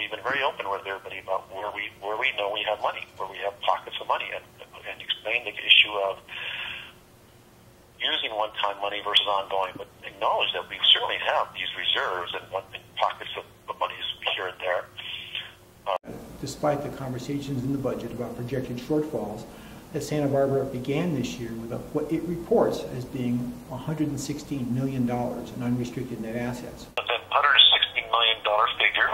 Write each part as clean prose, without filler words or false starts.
we've been very open with everybody about where we know we have money, where we have pockets of money, and explain the issue of using one-time money versus ongoing, but acknowledge that we certainly have these reserves and pockets of money here and there. Despite the conversations in the budget about projected shortfalls, that Santa Barbara began this year with what it reports as being $116 million in unrestricted net assets. That $116 million figure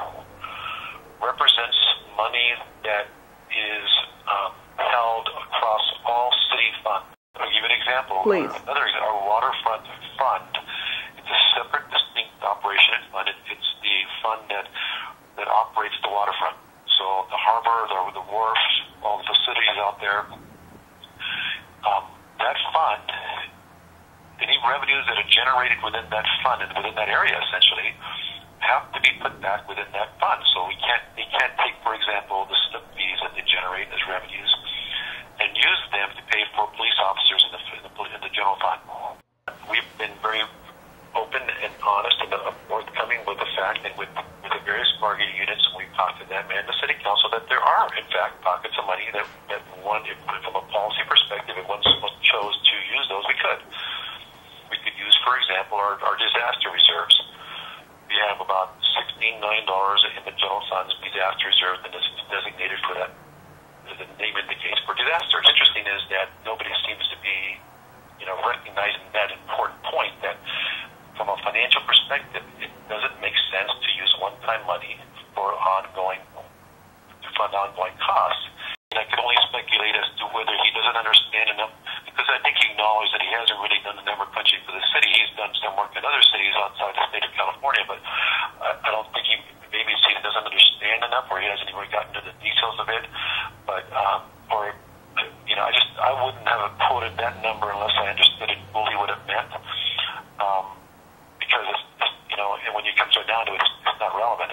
represents money that is held across all city funds. I'll give you an example. Please. Our waterfront fund. It's a separate, distinct operation and fund. It's the fund that operates the waterfront. So the harbor, the wharfs, all the facilities out there. That fund, any revenues that are generated within that fund and within that area, essentially, have to be put back within that fund. So we can't take, for example, the slip fees that they generate as revenues and use them to pay for police officers in the general fund. We've been very open and honest and forthcoming with the fact that with the various bargaining units, we've talked to them and the city council that there are, in fact, pockets of money that one, from a policy perspective, if one chose to use those, we could. We could use, for example, our disaster reserves. We have about $16 million in the general fund's disaster reserve that is designated for that, as the name indicates, for disaster. What's interesting is that nobody seems to be, recognizing that important point that from a financial perspective, it doesn't make sense to use one-time money for to fund ongoing costs. And I could only speculate as to whether he doesn't understand enough, because I think he acknowledged that he hasn't really done the number crunching for the city. He's done some work in other cities outside the state of California, but I don't think maybe he doesn't understand enough, or he hasn't even gotten into the details of it. But I wouldn't have quoted that number unless I understood it fully what it meant, because and when you come down to it, it's not relevant.